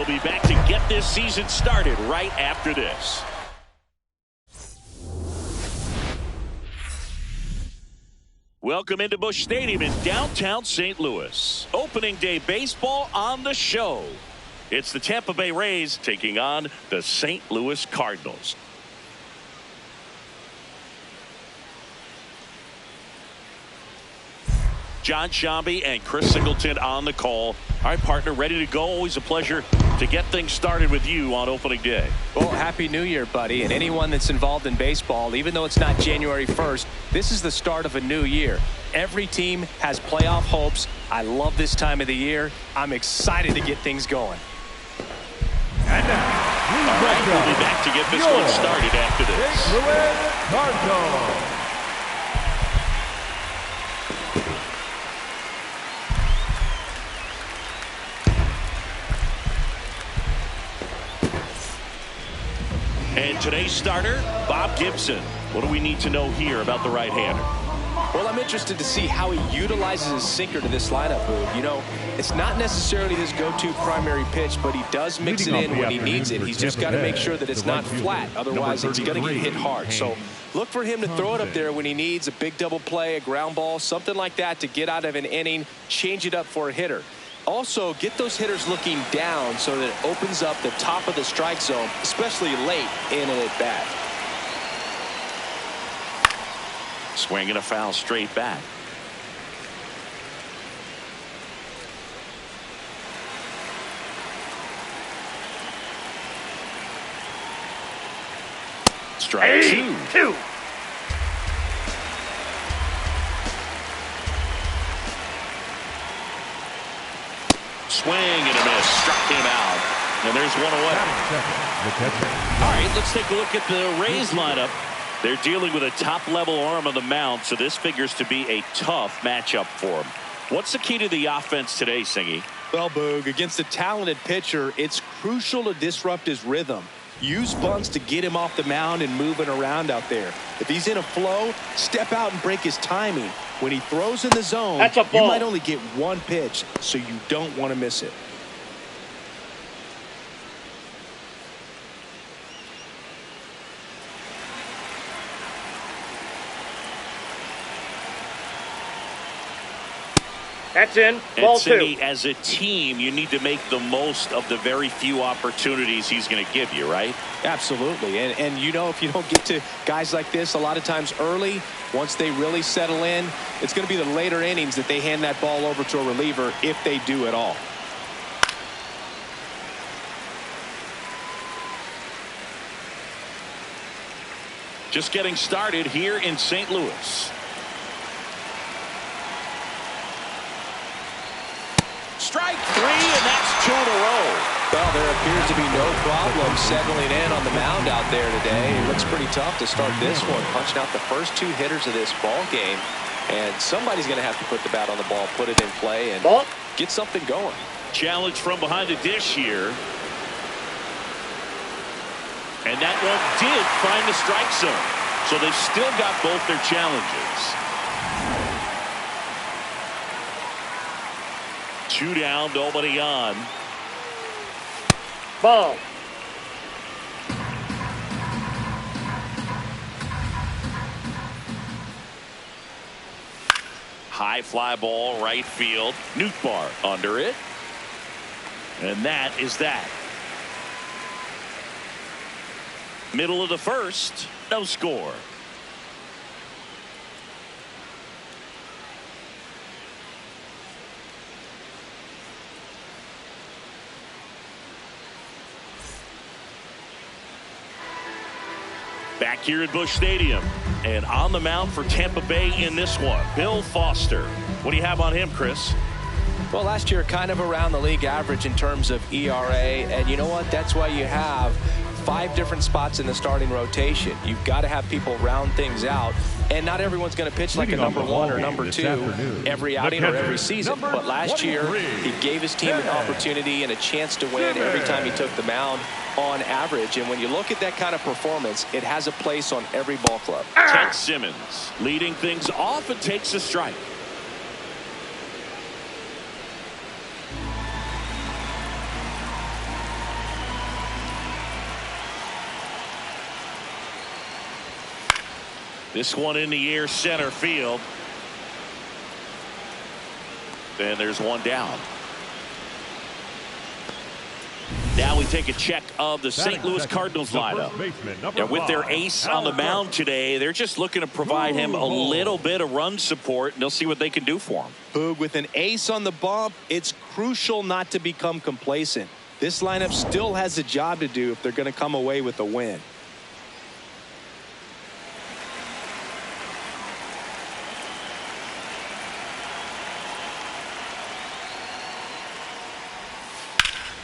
We'll be back to get this season started right after this. Welcome into Busch Stadium in downtown St. Louis. Opening day baseball on the show. It's the Tampa Bay Rays taking on the St. Louis Cardinals. John Shambi and Chris Singleton on the call. All right, partner, ready to go. Always a pleasure to get things started with you on opening day. Well, Happy New Year, buddy. And anyone that's involved in baseball, even though it's not January 1st, this is the start of a new year. Every team has playoff hopes. I love this time of the year. I'm excited to get things going. And now, all right, we'll be back to get this one started after this. St. Louis Cardinals. And today's starter, Bob Gibson. What do we need to know here about the right-hander? Well, I'm interested to see how he utilizes his sinker to this lineup, Boog. You know, it's not necessarily his go-to primary pitch, but he does mix it in when he needs it. He's just got to make sure that it's not flat. Otherwise, it's going to get hit hard. So look for him to throw it up there when he needs a big double play, a ground ball, something like that to get out of an inning, change it up for a hitter. Also, get those hitters looking down so that it opens up the top of the strike zone, especially late in an at-bat. Swing and a foul straight back. Strike two. Swing and a miss. Struck him out. And there's one away. All right, let's take a look at the Rays lineup. They're dealing with a top-level arm on the mound, so this figures to be a tough matchup for them. What's the key to the offense today, Singy? Well, Boog, against a talented pitcher, it's crucial to disrupt his rhythm. Use bunts to get him off the mound and moving around out there. If he's in a flow, step out and break his timing. When he throws in the zone, you might only get one pitch, so you don't want to miss it. That's in. Ball two. As a team, you need to make the most of the very few opportunities he's going to give you, right? Absolutely. And you know, if you don't get to guys like this a lot of times early, once they really settle in, it's going to be the later innings that they hand that ball over to a reliever, if they do at all. Just getting started here in St. Louis. Strike three, and that's two in a row. Well, there appears to be no problem settling in on the mound out there today. It looks pretty tough to start this one, punching out the first two hitters of this ball game. And somebody's going to have to put the bat on the ball, put it in play, and get something going. Challenge from behind the dish here. And that one did find the strike zone. So they've still got both their challenges. Two down, nobody on. Ball. High fly ball, right field. Nootbaar under it. And that is that. Middle of the first, no score. Back here at Busch Stadium, and on the mound for Tampa Bay in this one, Bill Foster. What do you have on him, Chris? Well, last year kind of around the league average in terms of ERA, and you know what? That's why you have 5 different spots in the starting rotation. You've got to have people round things out, and not everyone's going to pitch like a number 1 or number 2 every outing or every season. But last year, he gave his team an opportunity and a chance to win every time he took the mound on average. And when you look at that kind of performance, it has a place on every ball club. Ted Simmons leading things off and takes a strike. This one in the air, center field. And there's one down. Now we take a check of the St. Louis Cardinals lineup. And with their ace on the mound today, they're just looking to provide him a little bit of run support, and they'll see what they can do for him. Boog, with an ace on the bump, it's crucial not to become complacent. This lineup still has a job to do if they're going to come away with a win.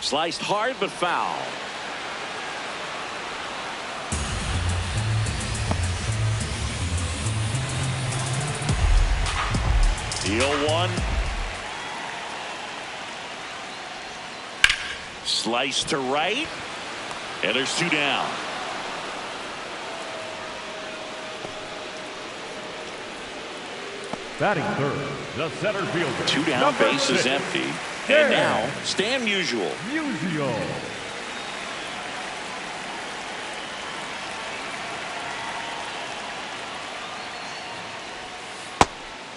Sliced hard but foul. The 0-1. Sliced to right. And there's two down. Batting third, the center fielder. Two down, base is empty. And now, Stan Musial.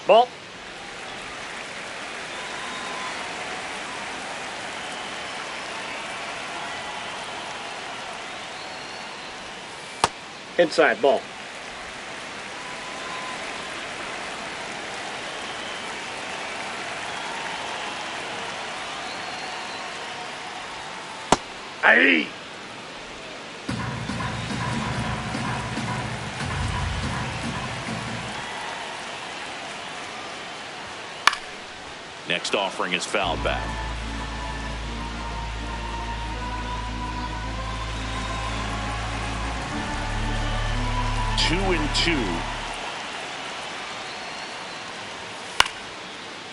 Ball. Inside, ball. Aye. Next offering is fouled back. Two and two.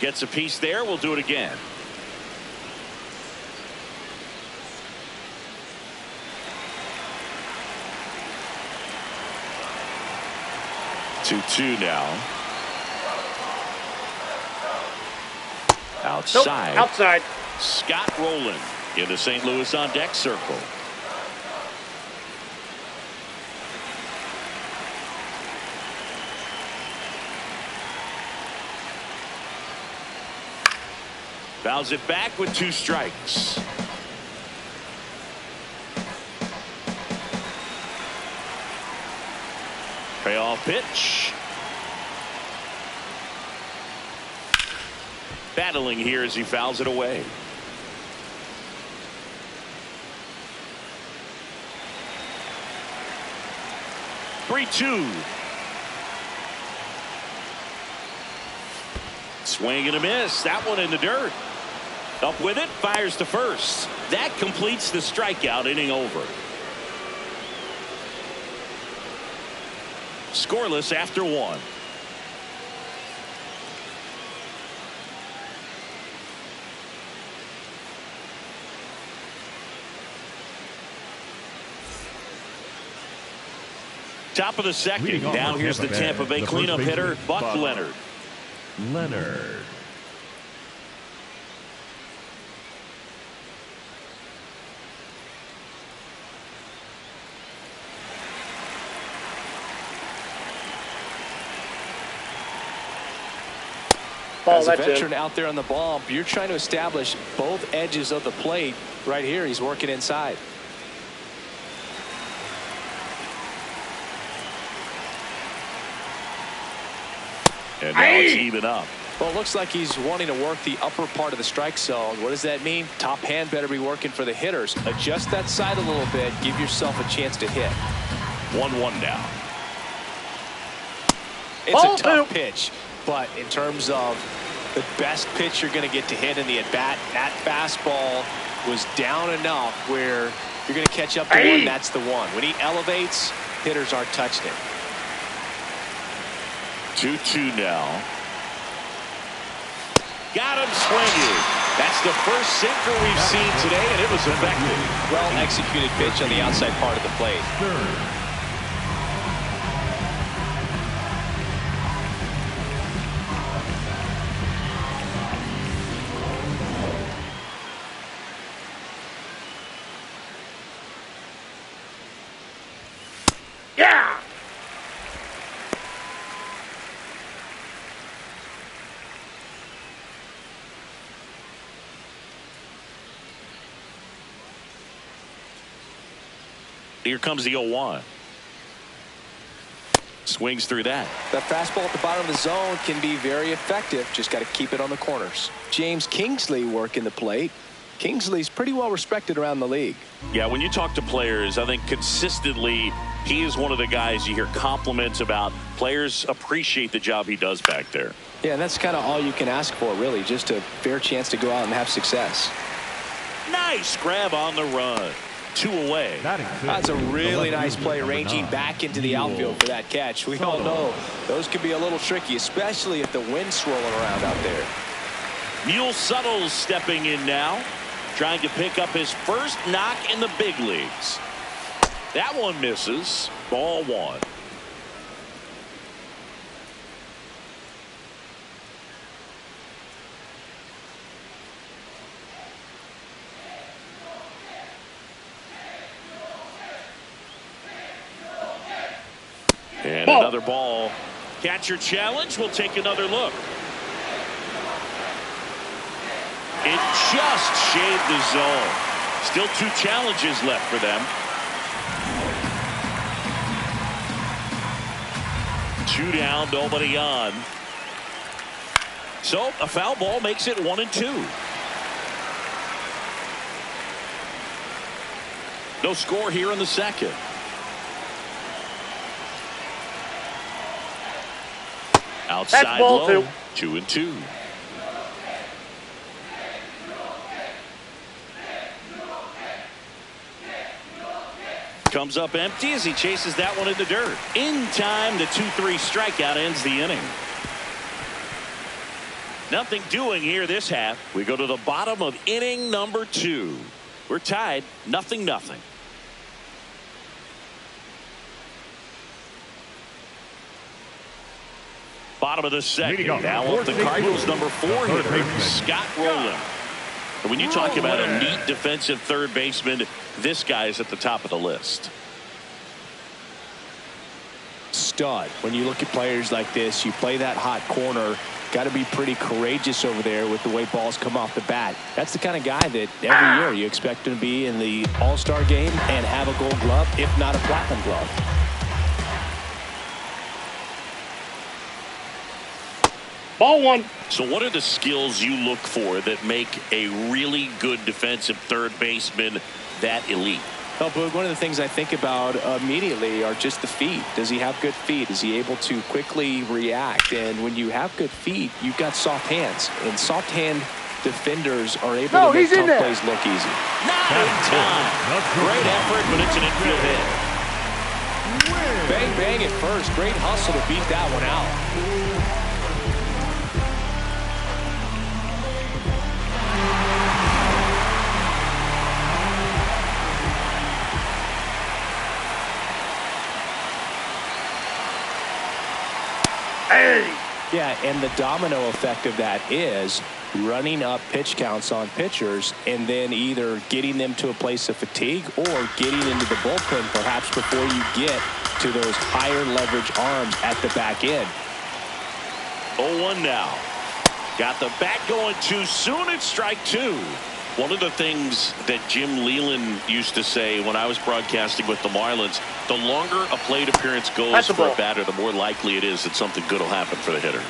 Gets a piece there. We'll do it again. 2-2 now. Outside. Nope, outside. Scott Rowland in the St. Louis on deck circle. Fouls it back with 2 strikes. Payoff pitch. Battling here as he fouls it away. Three-2. Swing and a miss. That one in the dirt. Up with it, fires to first. That completes the strikeout, inning over. Scoreless after 1. Top of the second. Now here's the Tampa Bay cleanup hitter, Buck Leonard. As a veteran out there on the ball, you're trying to establish both edges of the plate. Right here, he's working inside. And now it's even up. Well, it looks like he's wanting to work the upper part of the strike zone. What does that mean? Top hand better be working for the hitters. Adjust that side a little bit. Give yourself a chance to hit. 1-1 now. It's a tough pitch. But in terms of the best pitch you're going to get to hit in the at-bat, that fastball was down enough where you're going to catch up to one. That's the one. When he elevates, hitters aren't touching it. 2-2 now. Got him swinging. That's the first sinker we've seen today, and it was effective. Well-executed pitch on the outside part of the plate. Here comes the 0-1. Swings through that. That fastball at the bottom of the zone can be very effective. Just got to keep it on the corners. James Kingsley working the plate. Kingsley's pretty well respected around the league. Yeah, when you talk to players, I think consistently he is one of the guys you hear compliments about. Players appreciate the job he does back there. Yeah, and that's kind of all you can ask for, really, just a fair chance to go out and have success. Nice grab on the run. 2 away. That's a really nice play, ranging back into the outfield for that catch. We all know those can be a little tricky, especially if the wind's swirling around out there. Mule Suttles stepping in now, trying to pick up his first knock in the big leagues. That one misses. Ball 1. And ball. Another ball. Catcher challenge. We'll take another look. It just shaved the zone. Still 2 challenges left for them. 2 down, nobody on. So a foul ball makes it 1-2. No score here in the second. Outside That's ball low. 2. 2-2. Comes up empty as he chases that one in the dirt. In time, the 2-3 strikeout ends the inning. Nothing doing here this half. We go to the bottom of inning number 2. We're tied 0-0. Bottom of the second. Now up the Cardinals number 4 hitter, Scott Rowland. And when you talk about a neat defensive third baseman, this guy is at the top of the list. Stud. When you look at players like this, you play that hot corner. Got to be pretty courageous over there with the way balls come off the bat. That's the kind of guy that every year you expect him to be in the All-Star game and have a Gold Glove, if not a Platinum Glove. Ball 1. So what are the skills you look for that make a really good defensive third baseman that elite? Well, Boog, one of the things I think about immediately are just the feet. Does he have good feet? Is he able to quickly react? And when you have good feet, you've got soft hands. And soft hand defenders are able to make tough plays look easy. Not in time. Great effort, but it's an infield hit. Bang, bang at first. Great hustle to beat that one out. Yeah, and the domino effect of that is running up pitch counts on pitchers and then either getting them to a place of fatigue or getting into the bullpen perhaps before you get to those higher leverage arms at the back end. 0-1 now. Got the bat going too soon. It's strike 2. One of the things that Jim Leland used to say when I was broadcasting with the Marlins, the longer a plate appearance goes for a batter, the more likely it is that something good will happen for the hitter.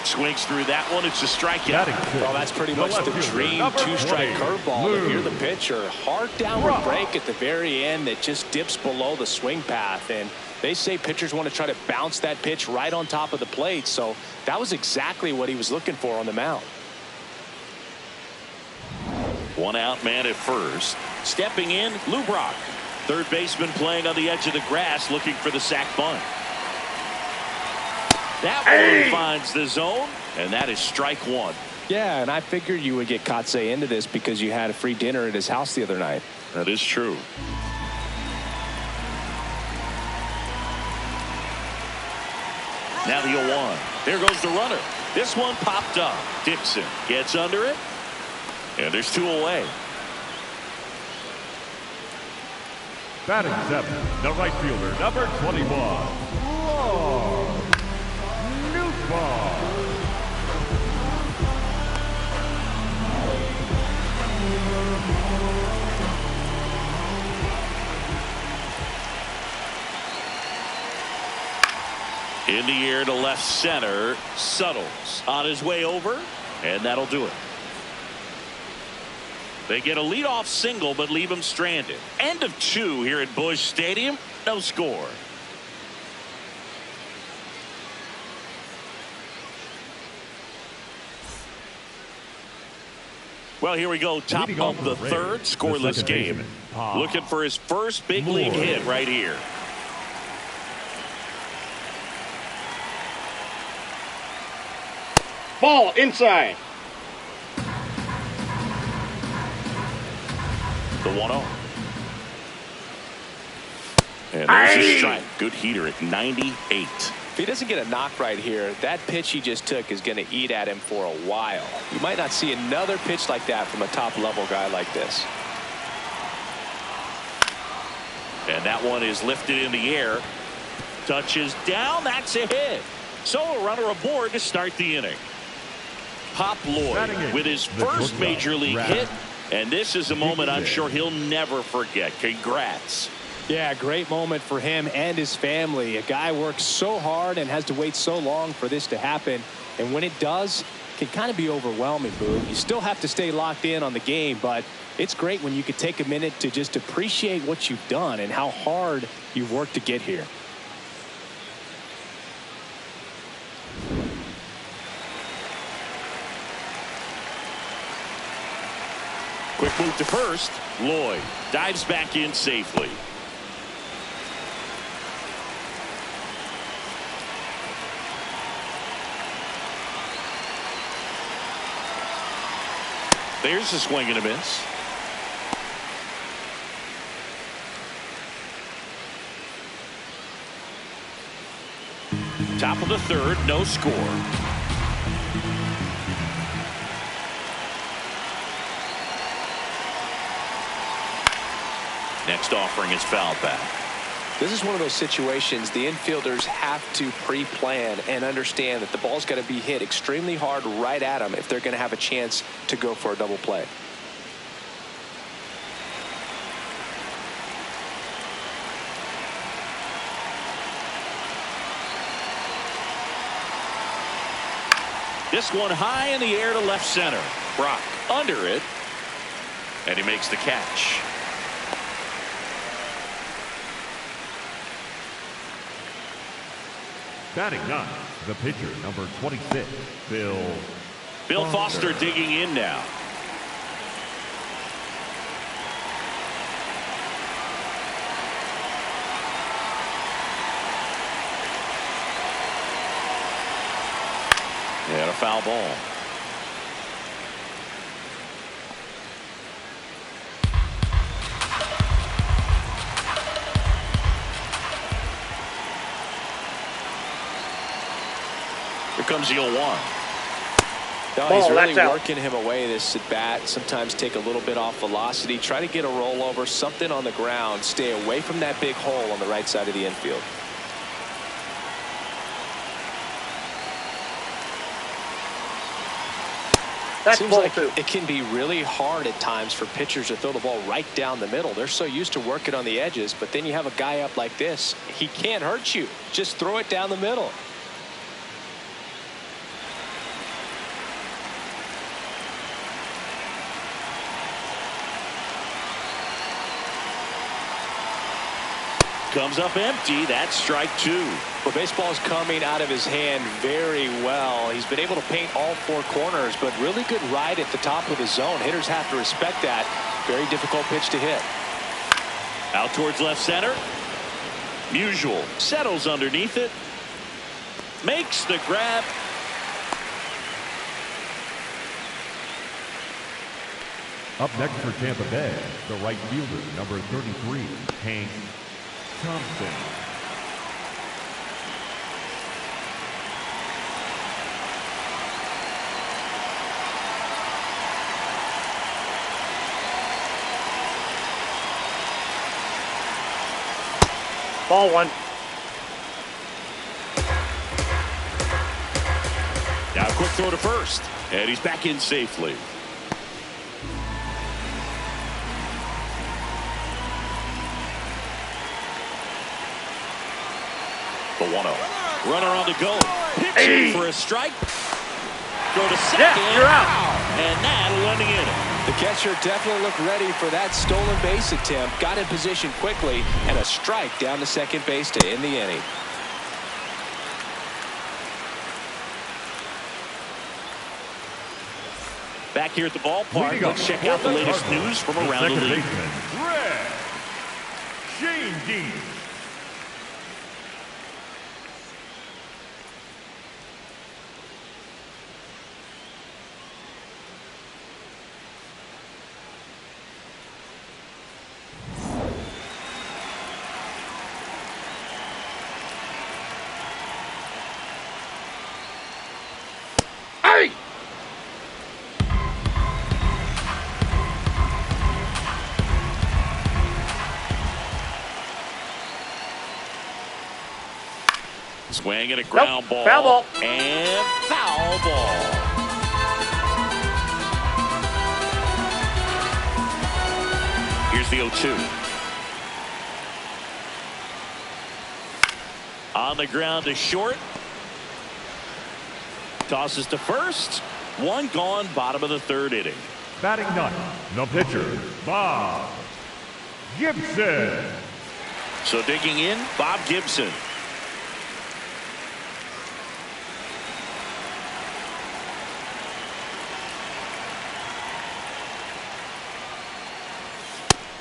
Swings through that one. It's a strikeout. Well, that's pretty much the dream 2-strike curveball. If you're the pitcher, hard downward break at the very end that just dips below the swing path. And they say pitchers want to try to bounce that pitch right on top of the plate. So that was exactly what he was looking for on the mound. 1 out man at first. Stepping in, Lou Brock. Third baseman playing on the edge of the grass looking for the sac bunt. That one finds the zone, and that is strike 1. Yeah, and I figured you would get Kotsay into this because you had a free dinner at his house the other night. That is true. Now the 0-1. There goes the runner. This one popped up. Dixon gets under it, and there's 2 away. Batting 7, the right fielder, number 21. In the air to left center, Suttles on his way over, and that'll do it. They get a leadoff single but leave him stranded. End of 2 here at Busch Stadium. No score. Well, here we go. Top of the third, scoreless game. Looking for his first big league hit right here. Ball inside. The 1-0. And there's a strike. Good heater at 98. If he doesn't get a knock right here, that pitch he just took is going to eat at him for a while. You might not see another pitch like that from a top-level guy like this. And that one is lifted in the air. Touches down. That's a hit. So a runner aboard to start the inning. Pop Lloyd with his first major league hit. And this is a moment I'm sure he'll never forget. Congrats. Yeah, great moment for him and his family. A guy works so hard and has to wait so long for this to happen. And when it does, it can kind of be overwhelming, Boo. You still have to stay locked in on the game, but it's great when you could take a minute to just appreciate what you've done and how hard you've worked to get here. Quick move to first. Lloyd dives back in safely. There's a swing and a miss. Top of the third, no score. Next offering is fouled back. This is one of those situations the infielders have to pre-plan and understand that the ball's got to be hit extremely hard right at them if they're going to have a chance to go for a double play. This one high in the air to left center. Brock under it, and he makes the catch. Batting ninth, the pitcher, number 26, Bill Foster digging in now. And a foul ball. Here comes the 0-1. No, he's really working him away this at bat. Sometimes take a little bit off velocity. Try to get a rollover, something on the ground. Stay away from that big hole on the right side of the infield. Seems like it can be really hard at times for pitchers to throw the ball right down the middle. They're so used to working on the edges, but then you have a guy up like this. He can't hurt you. Just throw it down the middle. Comes up empty. That's strike 2. Well, baseball's coming out of his hand very well. He's been able to paint all 4 corners, but really good ride at the top of the zone. Hitters have to respect that. Very difficult pitch to hit. Out towards left center. Musial settles underneath it. Makes the grab. Up next for Tampa Bay, the right fielder, number 33, Hank Thompson. Ball 1. Now a quick throw to first, and he's back in safely. The 1-0. Runner on the go. Pitching for a strike. Throw to second. Yeah, you're out. And that'll end the inning. The catcher definitely looked ready for that stolen base attempt. Got in position quickly, and a strike down to second base to end the inning. Back here at the ballpark, let's check out the latest news from around the league. Red, Shane Dean. Swing and a ground ball. Foul ball. And foul ball. Here's the 0-2. On the ground to short. Tosses to first. One gone, bottom of the third inning. Batting ninth, the pitcher, Bob Gibson. So digging in, Bob Gibson.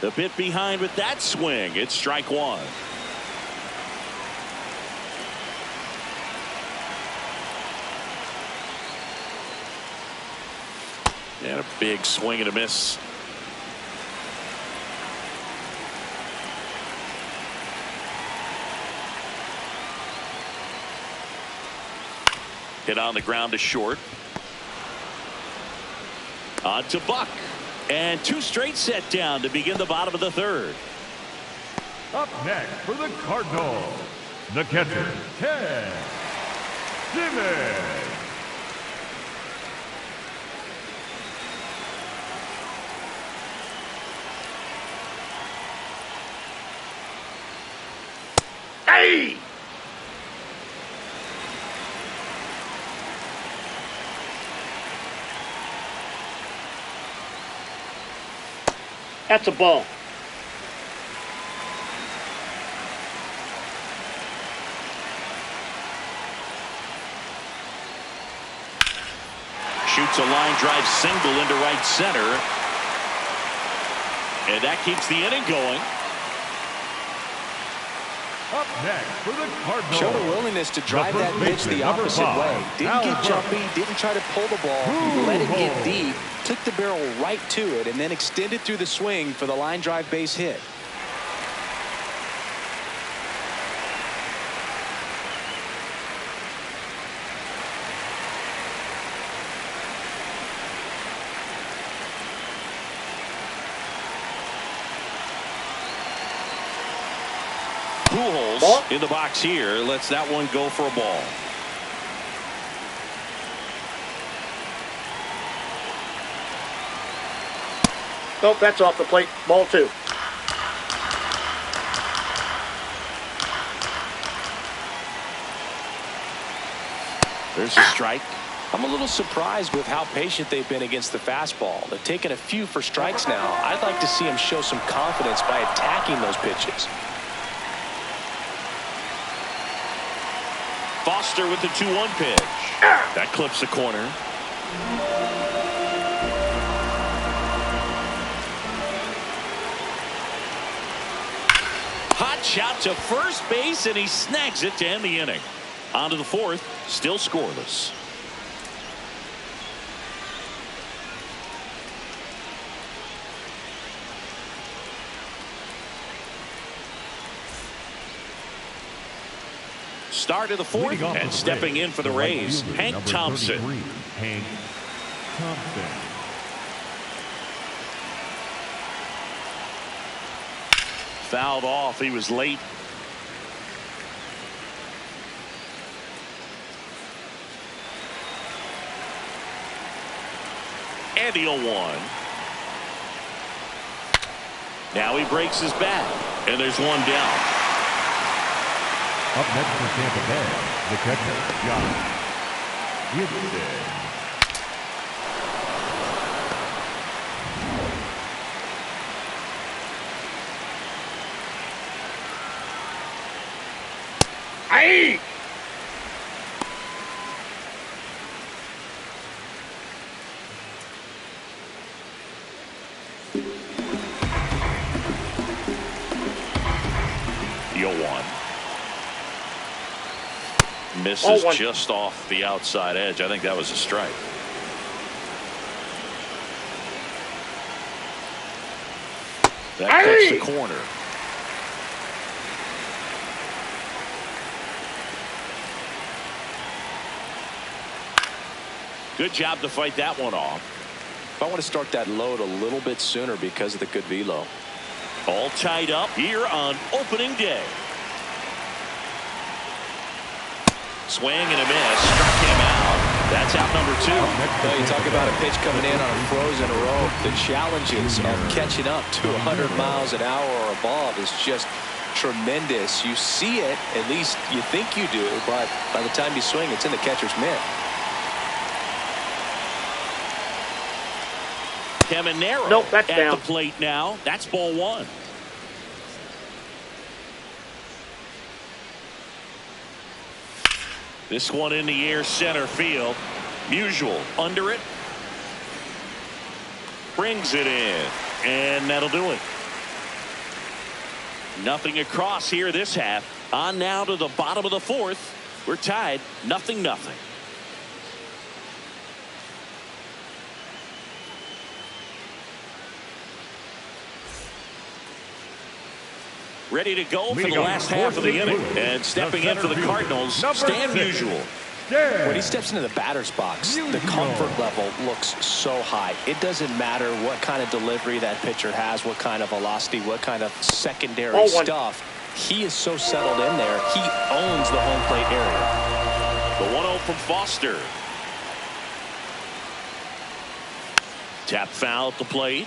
A bit behind with that swing. It's strike one. And a big swing and a miss. Hit on the ground to short. On to Buck. And two straight set down to begin the bottom of the third. Up next for the Cardinals, the catcher, Ted Simmons. Hey! That's a ball. Shoots a line drive single into right center. And that keeps the inning going. Up next for the Cardinals. Showed a willingness to drive that pitch the opposite way. Didn't get jumpy, didn't try to pull the ball. Let it get deep, took the barrel right to it, and then extended through the swing for the line drive base hit. Pujols in the box here lets that one go for a ball. Nope, that's off the plate. Ball two. There's a strike. I'm a little surprised with how patient they've been against the fastball. They've taken a few for strikes now. I'd like to see them show some confidence by attacking those pitches. Foster with the 2-1 pitch. That clips the corner. Hot shot to first base, and he snags it to end the inning. On to the fourth, still scoreless. Start of the fourth, and stepping in for the Rays, Hank Thompson. Hank Thompson. Fouled off. He was late. And the 0-1. Now he breaks his bat, and there's one down. Up next for Tampa Bay, the catcher, Josh Gibson. Hey! The 0-1. Misses just off the outside edge. I think that was a strike. That cuts the corner. Good job to fight that one off. I want to start that load a little bit sooner because of the good velo. All tied up here on opening day. Swing and a miss. Struck him out. That's out number 2. Well, you talk about a pitch coming in on a frozen rope. The challenges of catching up to 100 miles an hour or above is just tremendous. You see it, at least you think you do, but by the time you swing, it's in the catcher's mitt. Caminero that's at down. the plate now. That's ball 1. This one in the air, center field. Musial under it. Brings it in. And that'll do it. Nothing across here this half. On now to the bottom of the 4th. We're tied 0-0. Ready to go for the last half of the inning. And stepping in for the Cardinals, Stan Musial. When he steps into the batter's box, the comfort level looks so high. It doesn't matter what kind of delivery that pitcher has, what kind of velocity, what kind of secondary stuff. He is so settled in there. He owns the home plate area. The 1-0 from Foster. Tap foul at the plate.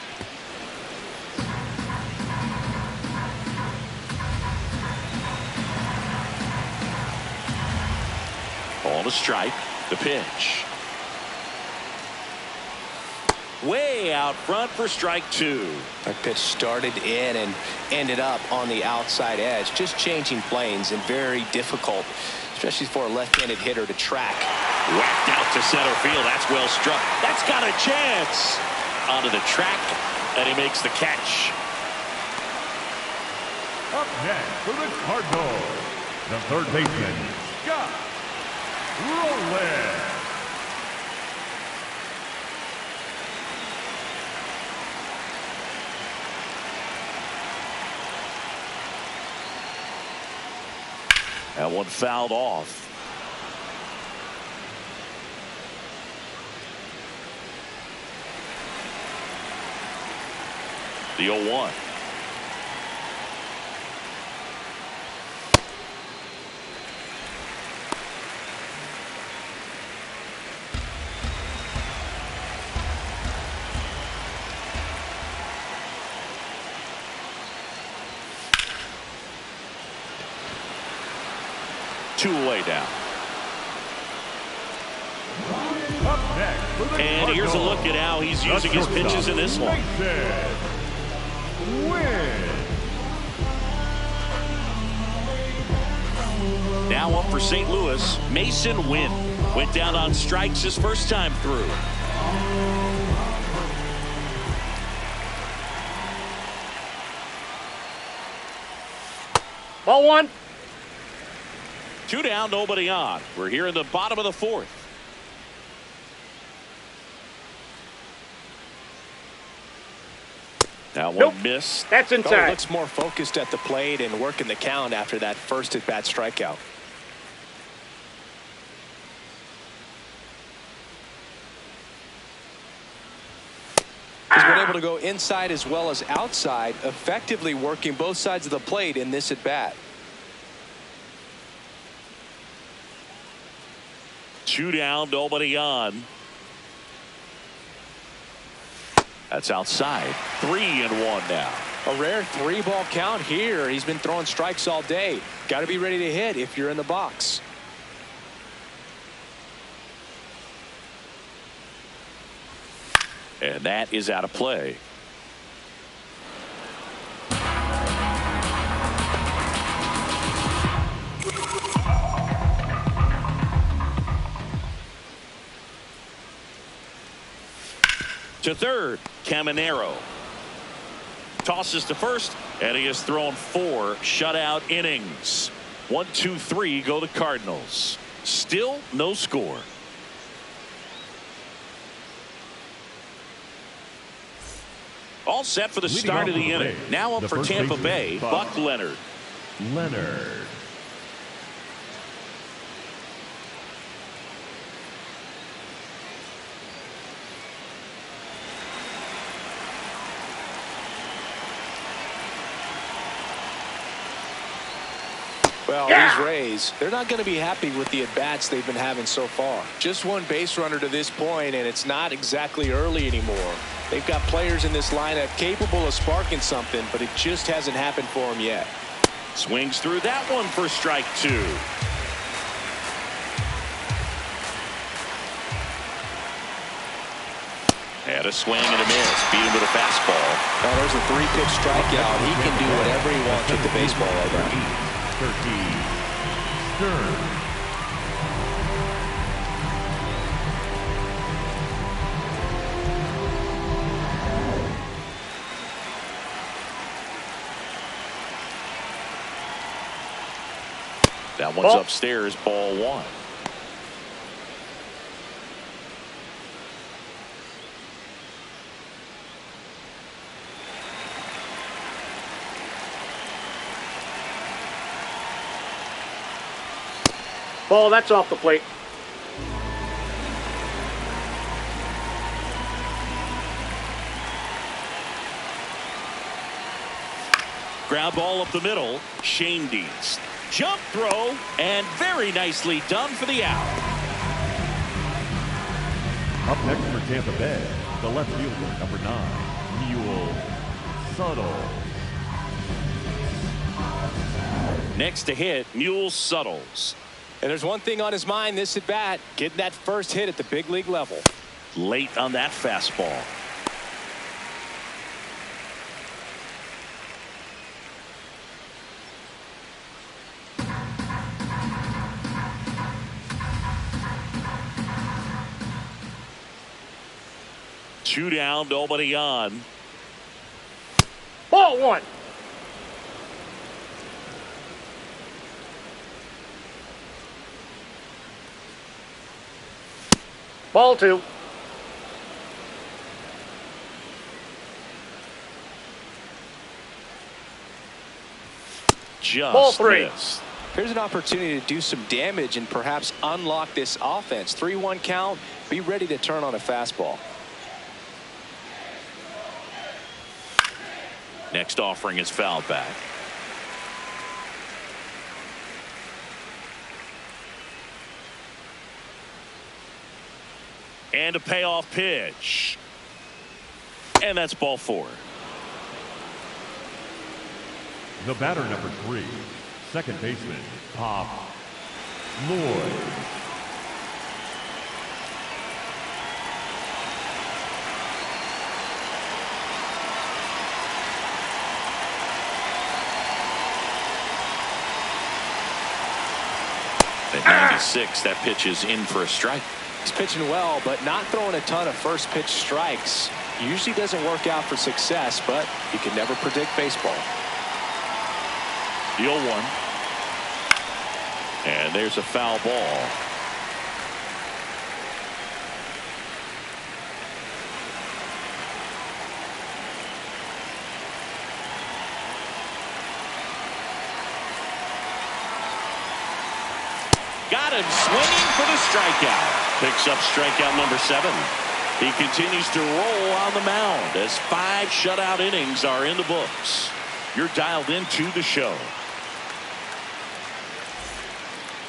On a strike, the pitch. Way out front for strike 2. That pitch started in and ended up on the outside edge, just changing planes and very difficult, especially for a left-handed hitter to track. Whacked out to center field. That's well struck. That's got a chance. Onto the track, and he makes the catch. Up next for the Cardinals, the third baseman, Scott Rolen. That one fouled off. The 0-1. Two away now. Up next for the And here's a look at how he's using his pitches in this one. Now up for St. Louis, Mason Wynn. Went down on strikes his first time through. Ball 1. 2 down, nobody on. We're here in the bottom of the 4th. Now one miss. That's inside. Looks more focused at the plate and working the count after that first at-bat strikeout. He's been able to go inside as well as outside, effectively working both sides of the plate in this at-bat. 2 down, nobody on. That's outside. 3-1 now. A rare 3-ball count here. He's been throwing strikes all day. Got to be ready to hit if you're in the box. And that is out of play. To third, Caminero. Tosses to first, and he has thrown 4 shutout innings. 1, 2, 3 go the Cardinals. Still no score. All set for the start of the inning. Now up for Tampa Bay, Buck Leonard. Well, these Rays, they're not going to be happy with the at-bats they've been having so far. Just one base runner to this point, and it's not exactly early anymore. They've got players in this lineup capable of sparking something, but it just hasn't happened for them yet. Swings through that one for strike 2. And a swing and a miss. Beat him with a fastball. Now there's a 3-pitch strikeout. He can do whatever he wants with the baseball right now. 13. Stern. That one's upstairs, ball 1. Ball, that's off the plate. Ground ball up the middle. Shane Dietz. Jump throw, and very nicely done for the out. Up next for Tampa Bay, the left fielder, number 9, Mule Subtle. Next to hit, Mule Suttles. And there's one thing on his mind this at bat, getting that first hit at the big league level. Late on that fastball. Two down, nobody on. Ball 1. Ball 2. Just ball 3. missed. Here's an opportunity to do some damage and perhaps unlock this offense. 3-1 count. Be ready to turn on a fastball. Next offering is fouled back. And a payoff pitch. And that's ball 4. The batter, number 3, second baseman, Pop Lloyd. At 96, that pitch is in for a strike. He's pitching well, but not throwing a ton of first pitch strikes. Usually doesn't work out for success, but you can never predict baseball. The 0-1. And there's a foul ball. Got him swinging for the strikeout. Picks up strikeout number 7. He continues to roll on the mound as 5 shutout innings are in the books. You're dialed into the show.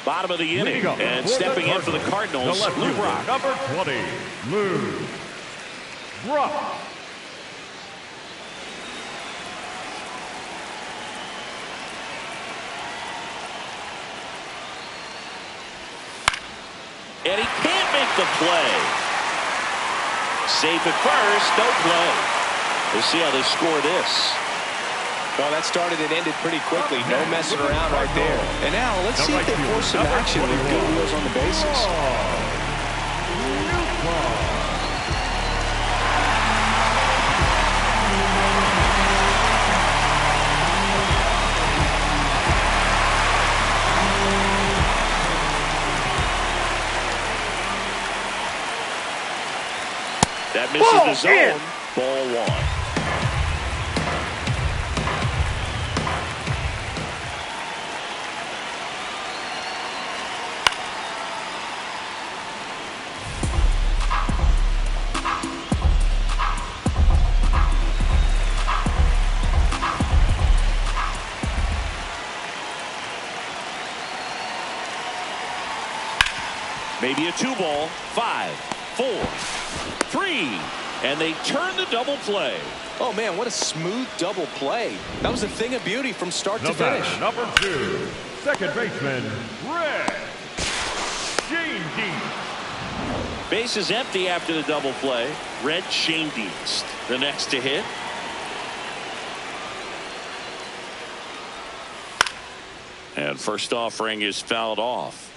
Bottom of the inning, and stepping in for the Cardinals, Lou Brock. Number 20, Lou Brock. And he can't make the play. Safe at first, no play. We'll see how they score this. Well, that started and ended pretty quickly. No messing around right there. And now let's see if they force some action with good wheels on the bases. That misses the zone. Ball one. Maybe a 2-ball. 5, 4, 3, and they turn the double play. Oh man, what a smooth double play. That was a thing of beauty from start to finish. Number 2, second baseman, Red Shane. Base is empty after the double play. Red Shane, the next to hit. And first offering is fouled off.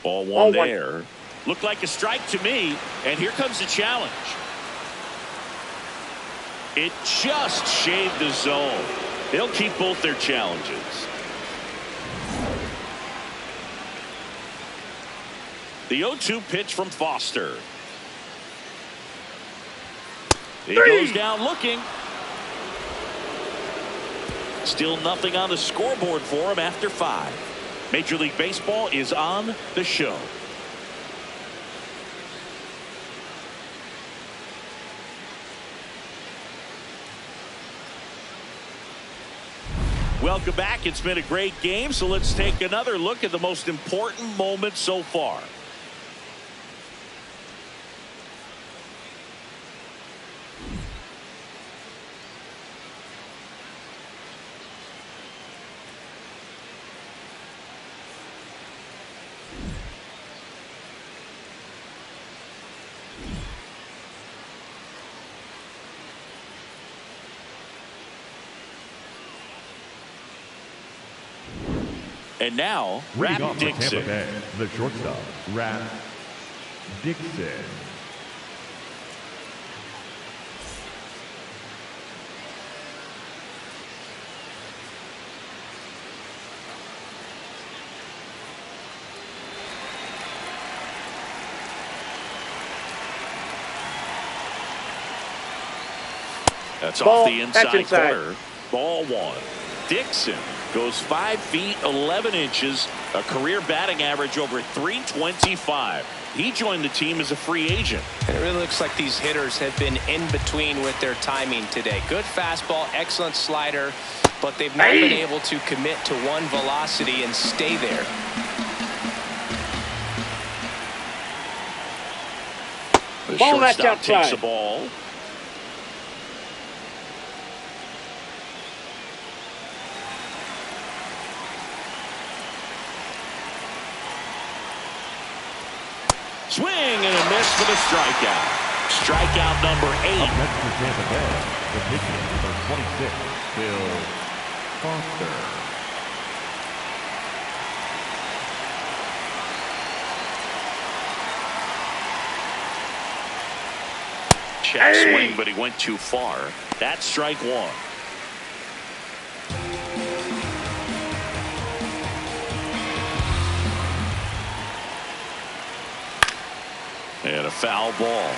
Ball one there. Looked like a strike to me. And here comes the challenge. It just shaved the zone. They'll keep both their challenges. The 0-2 pitch from Foster. He goes down looking. Still nothing on the scoreboard for him after 5. Major League Baseball is on the show. Welcome back. It's been a great game, so let's take another look at the most important moment so far. And now, Rap Dixon. The shortstop, Rap Dixon. That's off the inside corner. Ball one. Dixon goes 5 feet 11 inches, a career batting average over .325. He joined the team as a free agent. And it really looks like these hitters have been in between with their timing today. Good fastball, excellent slider, but they've not been able to commit to one velocity and stay there. The shortstop takes the ball. Swing and a miss for the strikeout. Strikeout number 8. Up next for Tampa Bay, the pitcher, number 26, Bill Foster. Check swing, but he went too far. That's strike 1. And a foul ball.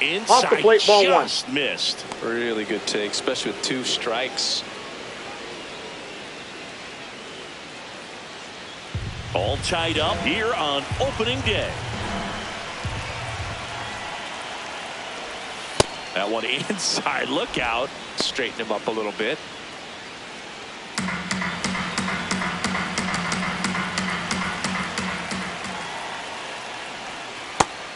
Inside, off the plate, ball just 1. Missed. Really good take, especially with 2 strikes. All tied up here on opening day. That one inside. Look out. Straighten him up a little bit.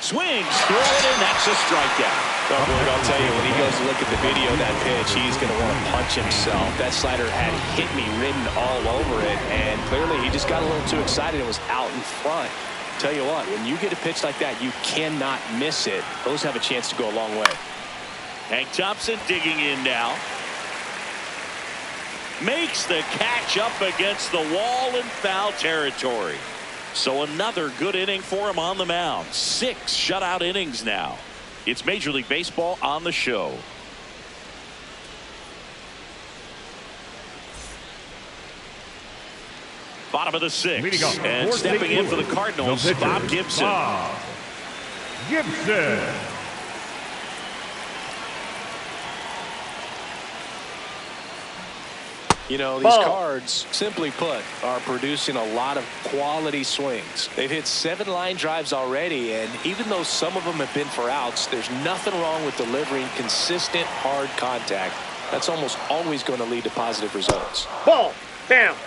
Swings through it, and that's a strikeout. Oh, boy, I'll tell you, when he goes to look at the video of that pitch, he's going to want to punch himself. That slider had hit me written all over it, and clearly he just got a little too excited and was out in front. Tell you what, when you get a pitch like that, you cannot miss it. Those have a chance to go a long way. Hank Thompson digging in now. Makes the catch up against the wall in foul territory. So another good inning for him on the mound. 6 shutout innings now. It's Major League Baseball on the show. Bottom of the 6th. And stepping in for the Cardinals, Bob Gibson. Bob Gibson. You know, these Cards, simply put, are producing a lot of quality swings. They've hit 7 line drives already, and even though some of them have been for outs, there's nothing wrong with delivering consistent, hard contact. That's almost always going to lead to positive results. Ball. Down.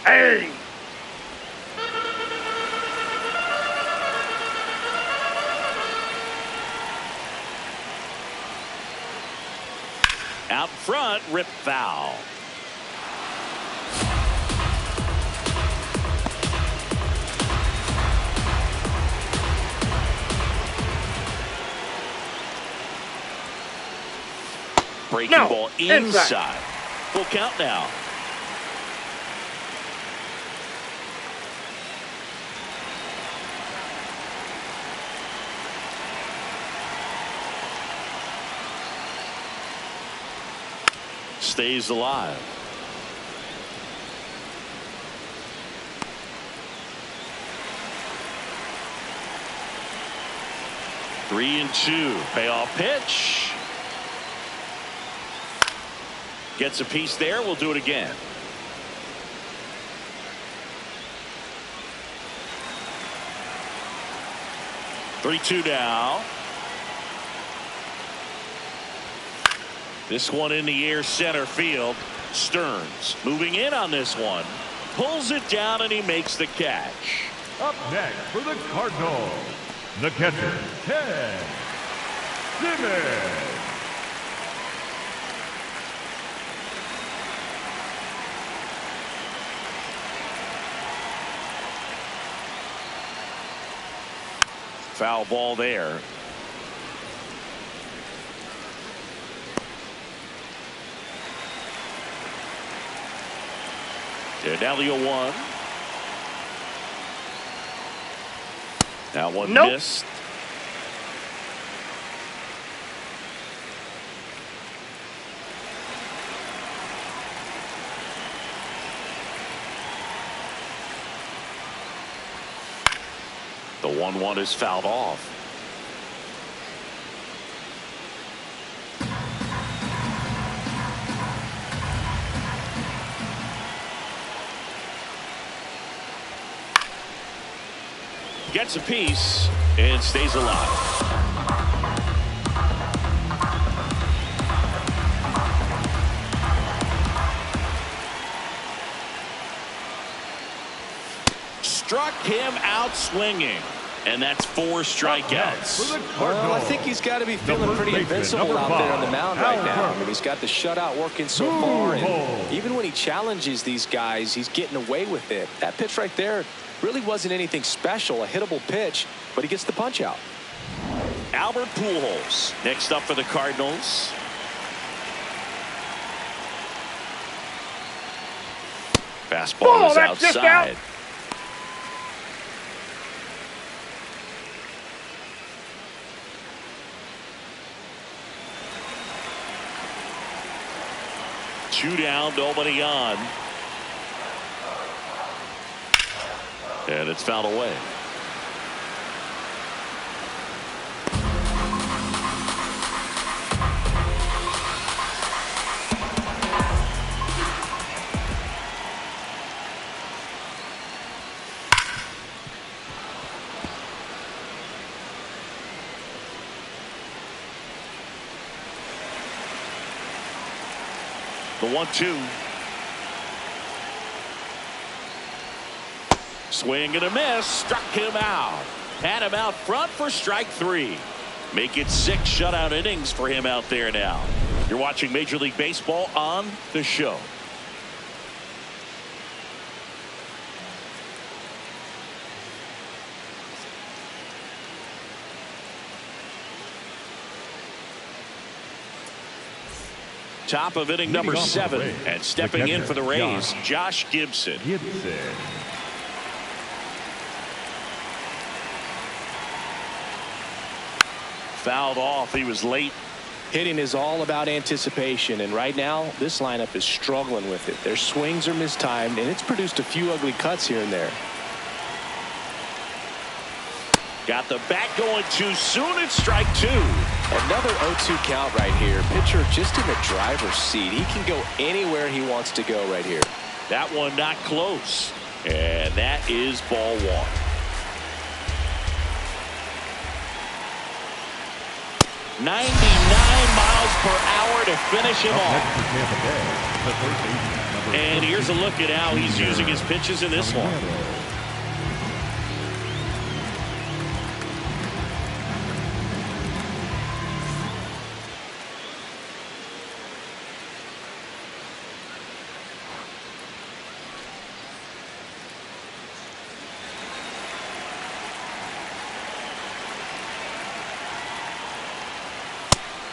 Hey! Out front, rip foul. Breaking ball inside. Full count now. Stays alive. Three and 2. Payoff pitch. Gets a piece there. We'll do it again. Three-two now. This one in the air, center field. Stearns moving in on this one. Pulls it down, and he makes the catch. Up next for the Cardinals, the catcher, Ted Simmons. Foul ball there. Delio 1. Now one missed. The 1-1 is fouled off. Gets a piece and stays alive. Struck him out swinging, and that's 4 strikeouts. Well, I think he's got to be feeling pretty invincible out there on the mound right now. I mean, he's got the shutout working so far, and even when he challenges these guys, he's getting away with it. That pitch right there really wasn't anything special, a hittable pitch, but he gets the punch out. Albert Pujols next up for the Cardinals. Fastball is outside. Two down, nobody on. And it's fouled away. The 1-2. Swing and a miss. Struck him out. Had him out front for strike 3. Make it 6 shutout innings for him out there now. You're watching Major League Baseball on The Show. Top of inning number 7, and stepping in for the Rays, Josh Gibson. Fouled off. He was late. Hitting is all about anticipation, and right now this lineup is struggling with it. Their swings are mistimed, and it's produced a few ugly cuts here and there. Got the bat going too soon. It's strike 2. Another 0-2 count right here. Pitcher just in the driver's seat. He can go anywhere he wants to go right here. That one not close. And that is ball 1. miles per hour to finish him off. And here's a look at how he's using his pitches in this one.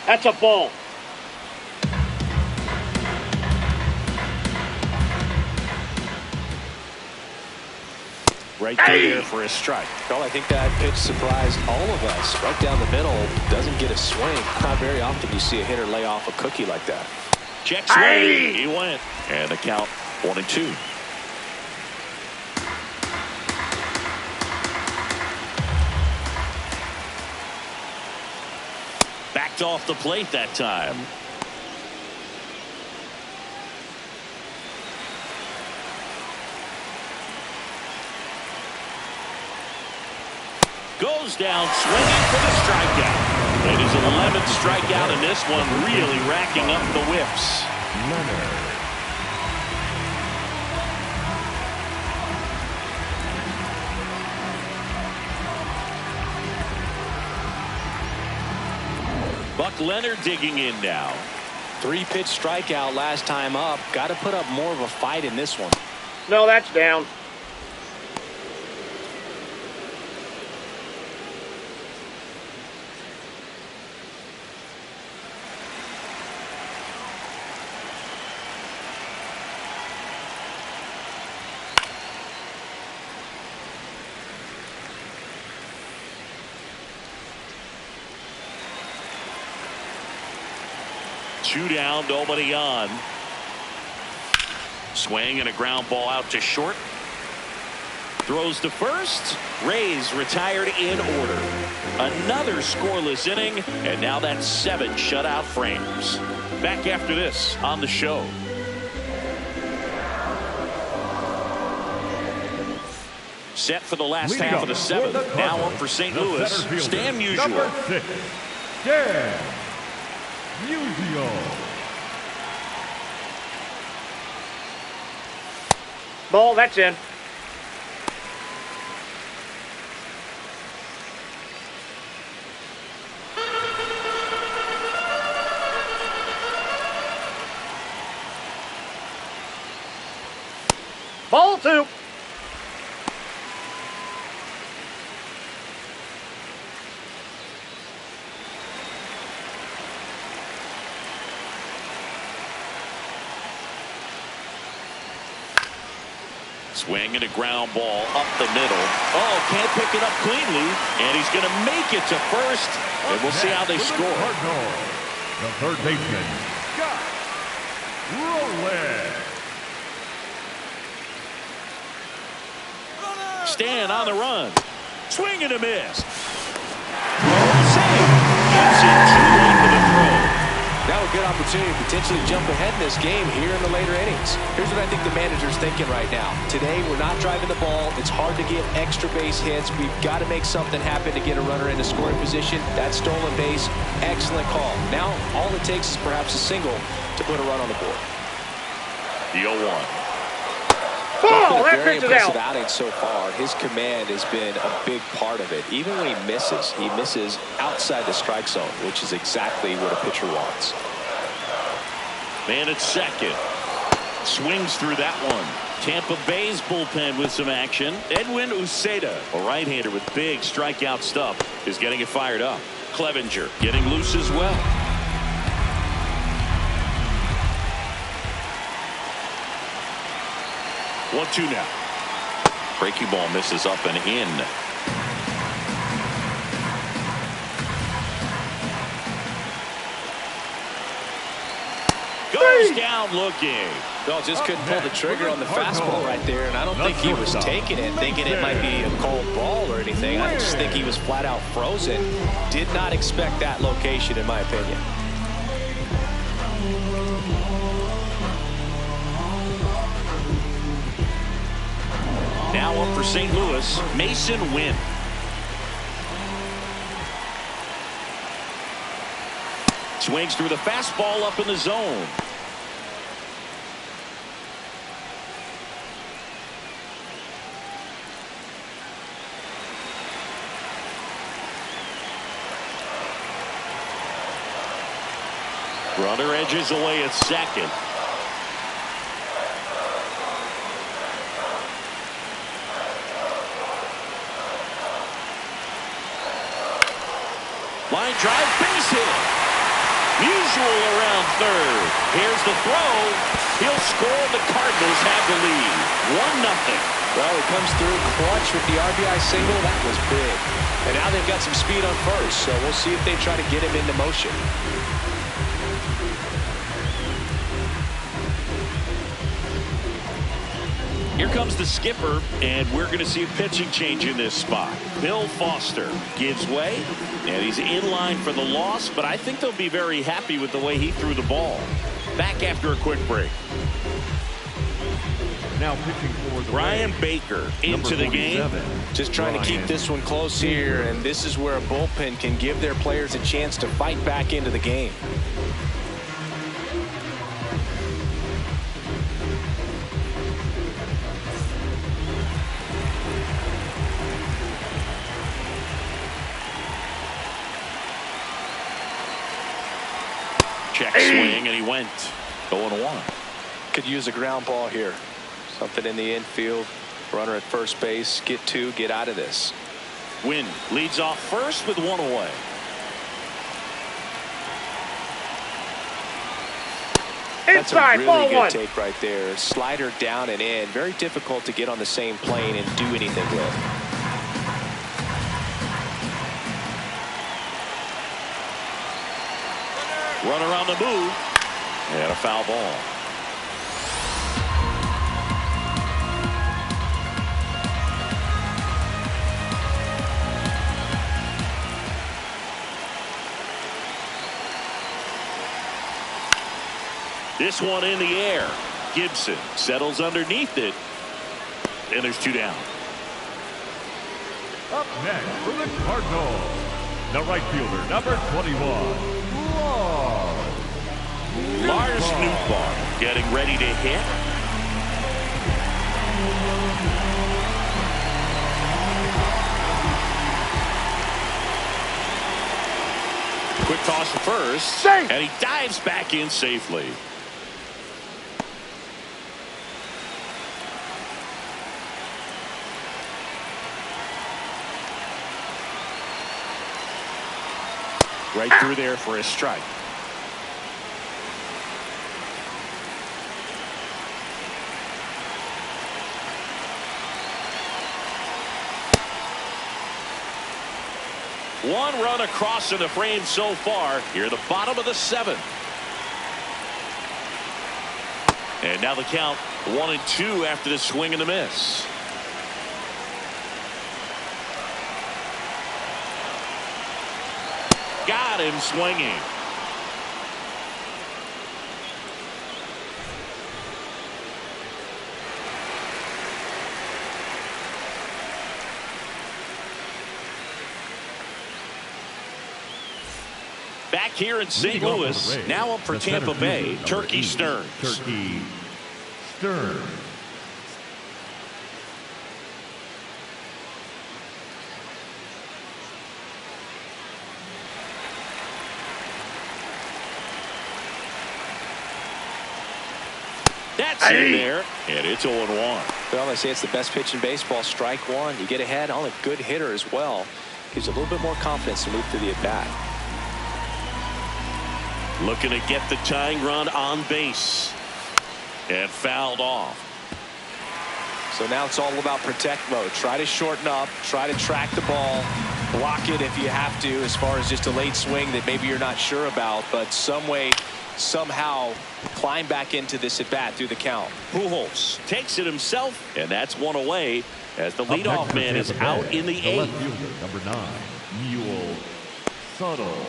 That's a ball. Right there for a strike. Well, I think that pitch surprised all of us. Right down the middle, doesn't get a swing. Not very often you see a hitter lay off a cookie like that. Check swing. He went. And the count 1-2. Backed off the plate that time. Goes down swinging for the strikeout. And his 11th strikeout in this one, really racking up the whiffs. Buck Leonard digging in now. 3-pitch strikeout last time up. Got to put up more of a fight in this one. No, that's down. Two down, nobody on. Swing and a ground ball out to short. Throws to first. Rays retired in order. Another scoreless inning, and now that's 7 shutout frames. Back after this on The Show. Set for the last half of the 7th. Now up for St. Louis. Stan Musial. Number 6, Stan Musial. Ball, that's in. Ball 2. Swing and a ground ball up the middle. Oh, can't pick it up cleanly. And he's going to make it to first. And we'll see how they score. The third baseman, Scott Rowland. Stan on the run. Swing and a miss. Save. Gets it too late for the throw. Now a good opportunity to potentially jump ahead in this game here in the later innings. Here's what I think the manager's thinking right now. Today, we're not driving the ball. It's hard to get extra base hits. We've got to make something happen to get a runner into scoring position. That stolen base, excellent call. Now, all it takes is perhaps a single to put a run on the board. The 0-1. Ball! That very pitch is impressive out. outing so far. His command has been a big part of it. Even when he misses outside the strike zone, which is exactly what a pitcher wants. Man at second. Swings through that one. Tampa Bay's bullpen with some action. Edwin Uceda, a right-hander with big strikeout stuff, is getting it fired up. Clevenger getting loose as well. 1-2 now. Breaking ball misses up and in. Goes down looking. No, just couldn't pull the trigger on the fastball right there, and I don't think he was taking it, thinking it might be a cold ball or anything. I just think he was flat out frozen. Did not expect that location, in my opinion. Now up for St. Louis, Mason Wynn. Swings through the fastball up in the zone. Runner edges away at second. Line drive, base hit. Musial around third. Here's the throw. He'll score. The Cardinals have the lead. 1-0. Well, he comes through clutch with the RBI single. That was big. And now they've got some speed on first, so we'll see if they try to get him into motion. Here comes the skipper, and we're going to see a pitching change in this spot. Bill Foster gives way, and he's in line for the loss, but I think they'll be very happy with the way he threw the ball. Back after a quick break. Now pitching for the Ryan Rays, Baker into the game. Just trying to keep this one close here, and this is where a bullpen can give their players a chance to fight back into the game. Check swing, and he went 0-1. Could use a ground ball here. Something in the infield. Runner at first base. Get two. Get out of this. Wynn leads off first with one away. That's a Inside, really ball good one. take right there. Slider down and in. Very difficult to get on the same plane and do anything with. Runner on the move. And a foul ball. This one in the air. Gibson settles underneath it. And there's two down. Up next for the Cardinals, the right fielder, number 21, Lars Nootbaar getting ready to hit. Quick toss to first. Safe. And he dives back in safely. Right through there for a strike. One run across in the frame so far. Here at the bottom of the seventh. And now the count 1-2 after the swing and the miss. Got him swinging. Back here in St. Louis, now up for Tampa Bay, Turkey Stearns. Turkey Stern. That's in there, and it's 0-1. Well, they say it's the best pitch in baseball. Strike one. You get ahead on a good hitter as well. Gives you a little bit more confidence to move through the at-bat. Looking to get the tying run on base. And fouled off. So now it's all about protect mode. Try to shorten up. Try to track the ball. Block it if you have to, as far as just a late swing that maybe you're not sure about. But some way, somehow, climb back into this at-bat through the count. Pujols takes it himself, and that's one away as the leadoff man is out in the 8th. Left fielder, number 9, Mule Subtle.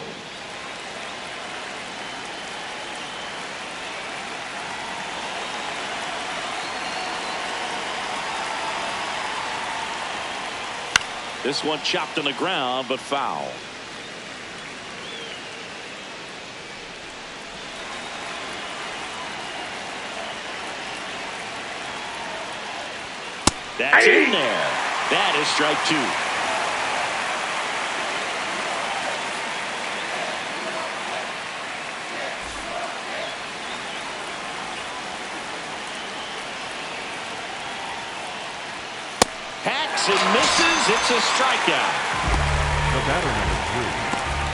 This one chopped on the ground, but foul. That's in there. That is strike 2. Hacks and misses. It's a strikeout. The batter, number 3,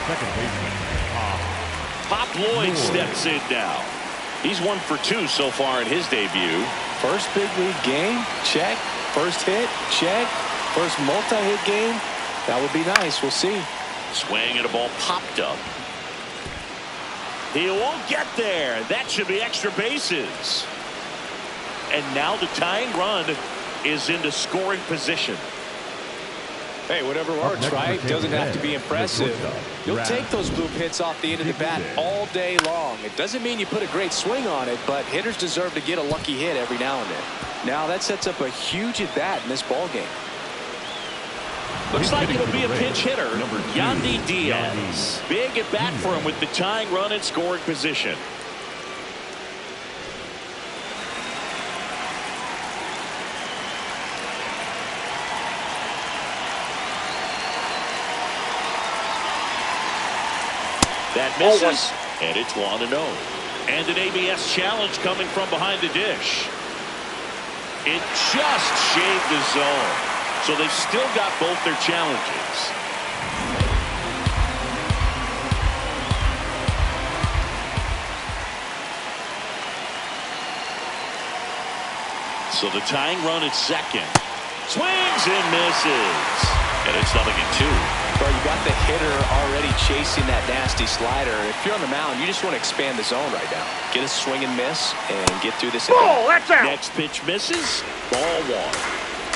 second baseman, Pop Lloyd steps in now. He's 1 for 2 so far in his debut. First big league game, check. First hit, check. First multi-hit game, that would be nice. We'll see. Swing and a ball popped up. He won't get there. That should be extra bases. And now the tying run is into scoring position. Hey, whatever works, right? Doesn't have to be impressive. You'll take those bloop hits off the end of the bat all day long. It doesn't mean you put a great swing on it, but hitters deserve to get a lucky hit every now and then. Now that sets up a huge at bat in this ball game. Looks like it'll be a pinch hitter, Yandy Diaz. Big at bat for him with the tying run in scoring position. That misses, and it's 1-0. And an ABS challenge coming from behind the dish. It just shaved the zone. So they've still got both their challenges. So the tying run at second. Swings and misses. And it's 0-2. Well, you got the hitter already chasing that nasty slider. If you're on the mound, you just want to expand the zone right now. Get a swing and miss and get through this. Oh, that's out. Next pitch misses. Ball 1.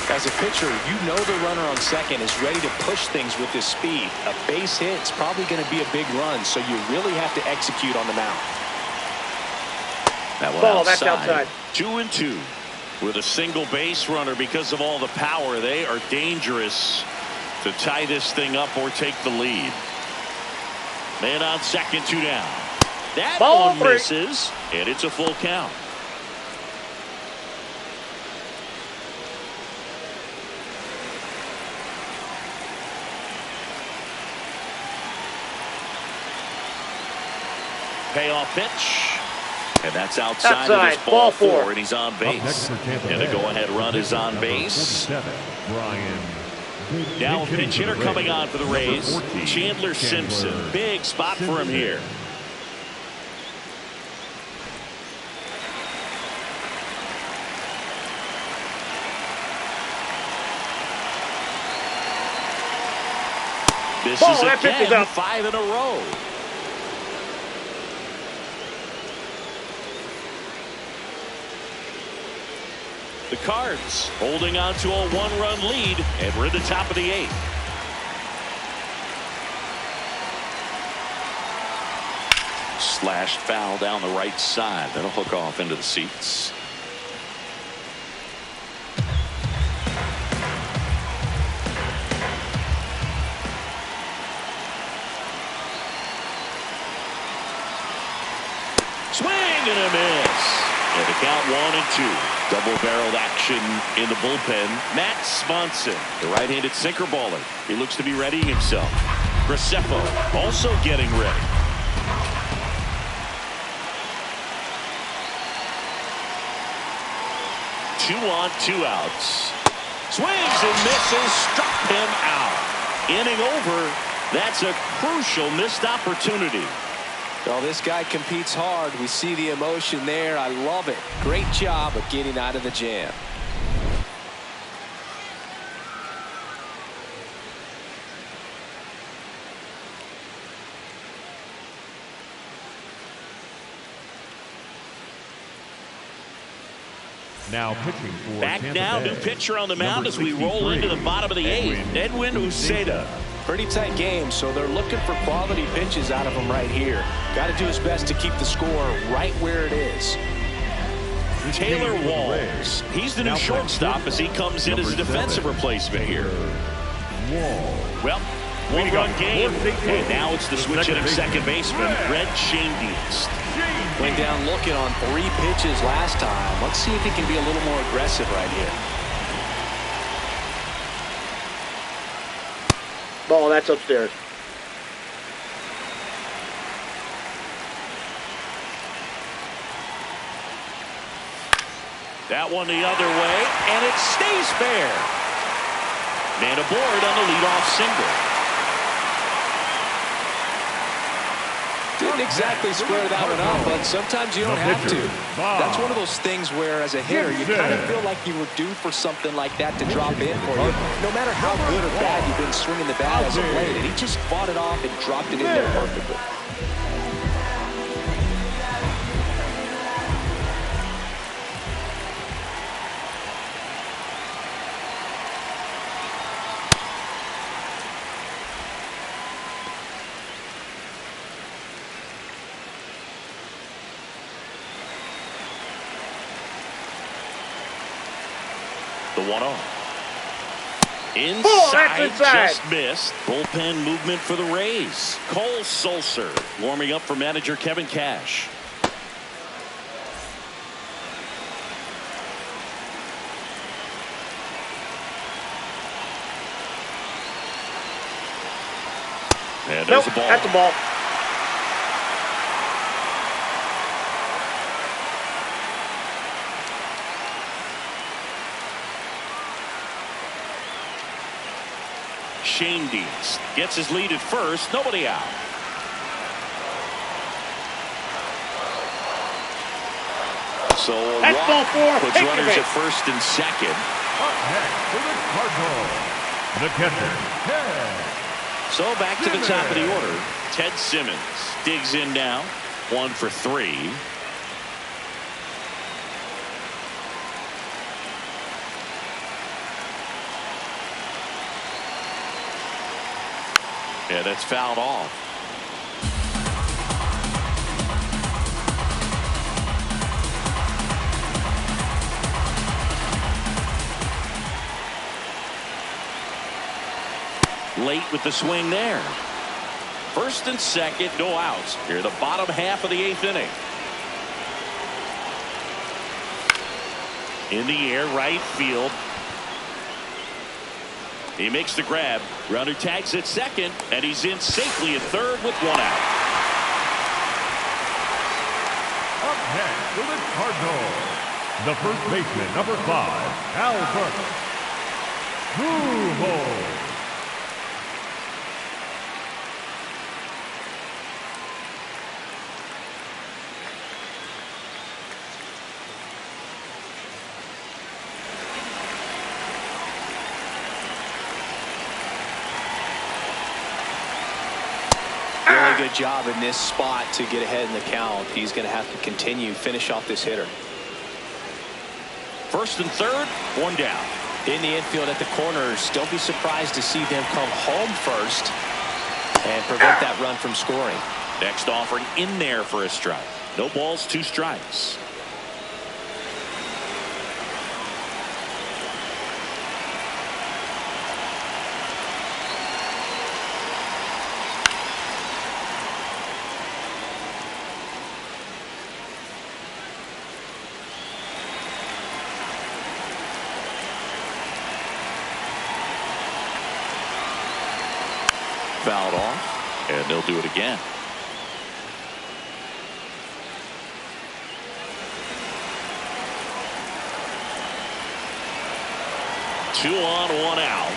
As a pitcher, you know the runner on second is ready to push things with his speed. A base hit is probably going to be a big run, so you really have to execute on the mound. That one outside. That's outside. 2-2 with a single base runner. Because of all the power, they are dangerous to tie this thing up or take the lead. Man on second, 2 down. That one misses, and it's a full count. Payoff pitch. And that's outside of this ball 4, and he's on base. And the go-ahead run is on base. Now a pinch hitter coming on for the Rays, Chandler Simpson. Big spot for him here. This is again 5 in a row. The Cards holding on to a 1-run lead, and we're at the top of the 8th. Slashed foul down the right side. That'll hook off into the seats. Swing and a miss. And the Count 1-2. Double-barreled action in the bullpen. Matt Swanson, the right-handed sinker baller. He looks to be readying himself. Graceffo also getting ready. Two on, 2 outs. Swings and misses. Struck him out. Inning over. That's a crucial missed opportunity. Well, this guy competes hard. We see the emotion there. I love it. Great job of getting out of the jam. Now pitching for Back Tampa now, Bay. new pitcher on the mound as we 63, roll into the bottom of the 8th. Edwin Uceda. Pretty tight game, so they're looking for quality pitches out of him right here. Got to do his best to keep the score right where it is. Taylor Walls. He's the new shortstop as he comes in as a defensive replacement here. Well, one-run game, and now it's the switch hitting second baseman, Red Shane-Dietz. Went down looking on 3 pitches last time. Let's see if he can be a little more aggressive right here. Ball, that's upstairs. That one the other way, and it stays fair. Man aboard on the leadoff single. Didn't exactly square that one up, but sometimes you don't have to. That's one of those things where, as a hitter, you kind of feel like you were due for something like that to drop in for you. No matter how good or bad you've been swinging the bat as of late, and he just fought it off and dropped it in there perfectly. The 1-0. Inside, just missed. Bullpen movement for the Rays. Cole Sulser warming up for manager Kevin Cash. And there's the ball. That's the ball. Shane-Dietz gets his lead at first. Nobody out. So That's ball 4. puts Take runners at first and second. Up next for the Cardinals, the catcher, Ted. So back to the top of the order. Ted Simmons digs in now. 1 for 3. Yeah, that's fouled off. Late with the swing there. First and second, no outs. Here, the bottom half of the 8th inning. In the air, right field. He makes the grab. Runner tags at second, and he's in safely at third with 1 out. Up next for the Cardinals, the first baseman, number 5, Albert Pujols. Really good job in this spot to get ahead in the count. He's going to have to finish off this hitter. First and third, 1 down. In the infield at the corners, don't be surprised to see them come home first and prevent that run from scoring. Next offering in there for a strike. No balls, 2 strikes. Fouled off, and they'll do it again. 2 on, 1 out.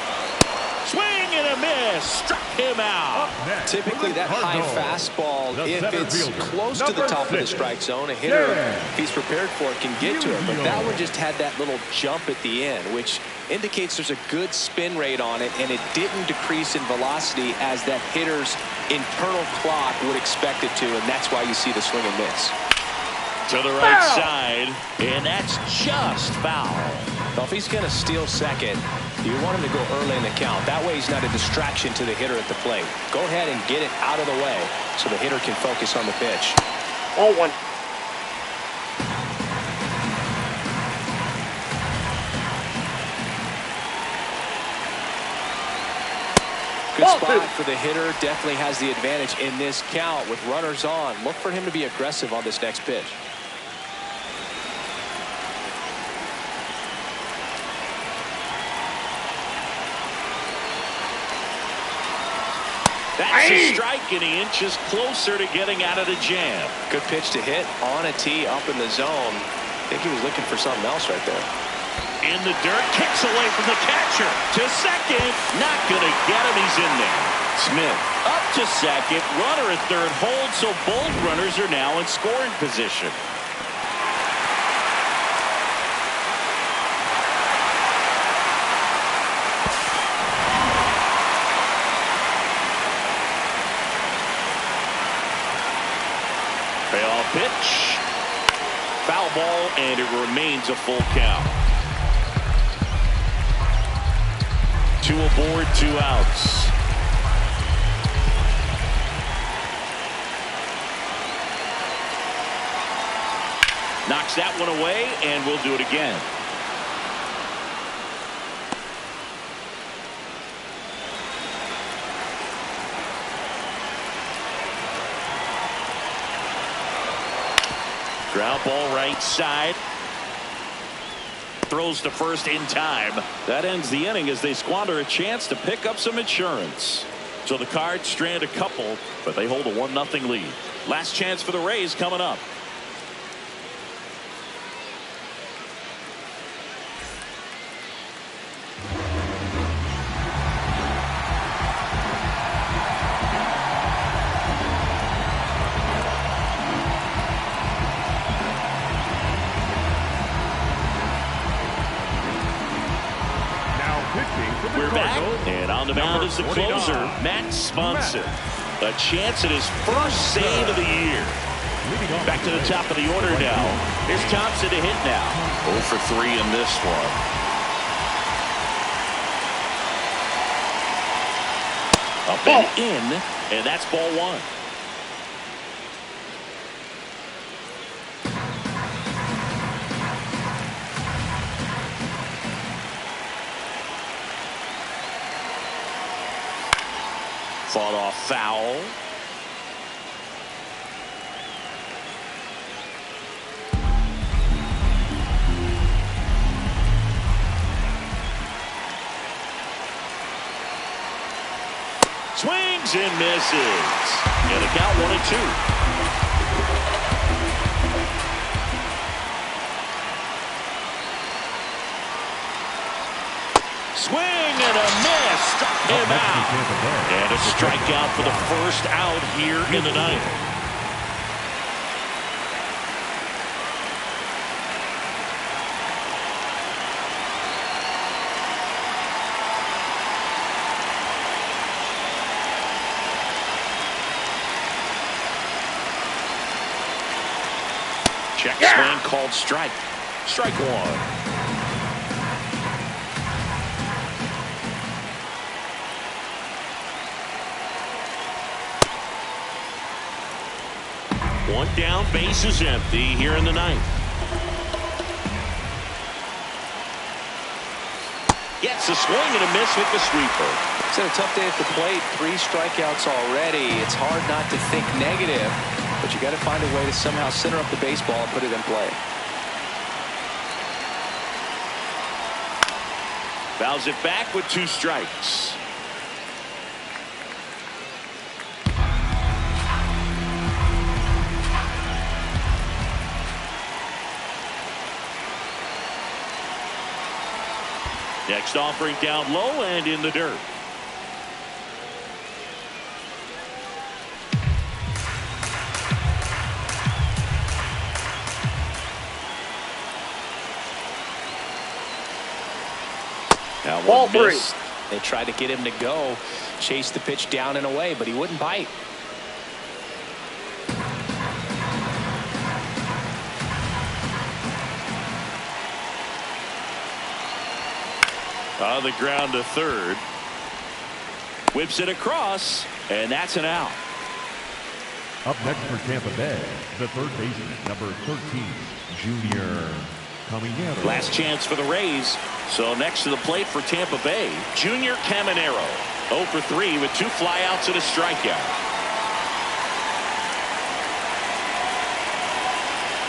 Swing and a miss. Struck him out. Typically that high fastball, if it's close to the top of the strike zone, a hitter, if he's prepared for it, can get to it. But that one just had that little jump at the end, which indicates there's a good spin rate on it, and it didn't decrease in velocity as that hitter's internal clock would expect it to, and that's why you see the swing and miss. To the right side, and that's just foul. Well, if he's going to steal second, you want him to go early in the count. That way he's not a distraction to the hitter at the plate. Go ahead and get it out of the way so the hitter can focus on the pitch. 0-1. Good spot for the hitter. Definitely has the advantage in this count with runners on. Look for him to be aggressive on this next pitch. That's a strike, and he inches closer to getting out of the jam. Good pitch to hit on a tee up in the zone. I think he was looking for something else right there. In the dirt, kicks away from the catcher. To second, not going to get him. He's in there. Smith up to second. Runner at third holds, so both runners are now in scoring position. Payoff pitch. Foul ball, and it remains a full count. 2 aboard, 2 outs. Knocks that one away, and we'll do it again. Ground ball right side. Throws to first in time. That ends the inning as they squander a chance to pick up some insurance. So the Cards strand a couple, but they hold a 1-0 lead. Last chance for the Rays coming up. We're back, and on the mound is the closer, Matt Swanson. A chance at his first save of the year. Back to the top of the order now. Here's Thompson to hit now. 0 for 3 in this one. Up and in, and that's ball 1. Fought off foul. Swings and misses. And the count 1-2. Swing and a miss. Struck him out. And a strikeout for the first out here in the ninth. Check swing called strike. Strike 1. One down, base is empty here in the ninth. Gets a swing and a miss with the sweeper. It's been a tough day at the plate. 3 strikeouts already. It's hard not to think negative, but you got to find a way to somehow center up the baseball and put it in play. Fouls it back with 2 strikes. Next offering down low and in the dirt. Now ball three. They tried to get him to go, chase the pitch down and away, but he wouldn't bite. On the ground to third. Whips it across, and that's an out. Up next for Tampa Bay, the third baseman, number 13, Junior Caminero. Last chance for the Rays. So next to the plate for Tampa Bay, Junior Caminero. 0 for 3 with 2 flyouts and a strikeout.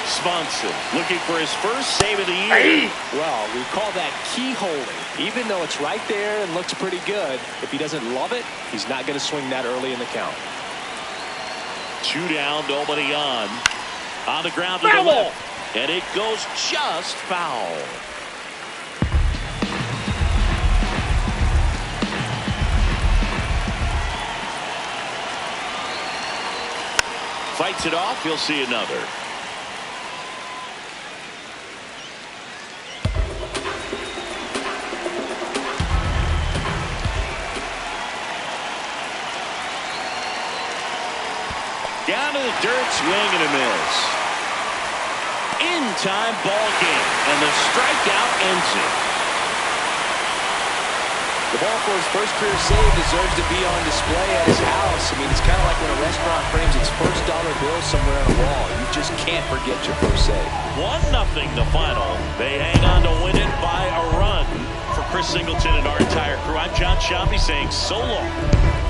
Swanson looking for his first save of the year. Well, we call that key holding. Even though it's right there and looks pretty good, if he doesn't love it, he's not going to swing that early in the count. 2 down, nobody on. On the ground to the left, and it goes just foul. Fights it off. He'll see another. Down to the dirt, swing and a miss. In-time ball game, and the strikeout ends it. The ball for his first career save deserves to be on display at his house. I mean, it's kind of like when a restaurant frames its first dollar bill somewhere on a wall. You just can't forget your first save. 1-0 the final. They hang on to win it by a run. For Chris Singleton and our entire crew, I'm John Sciambi saying so long.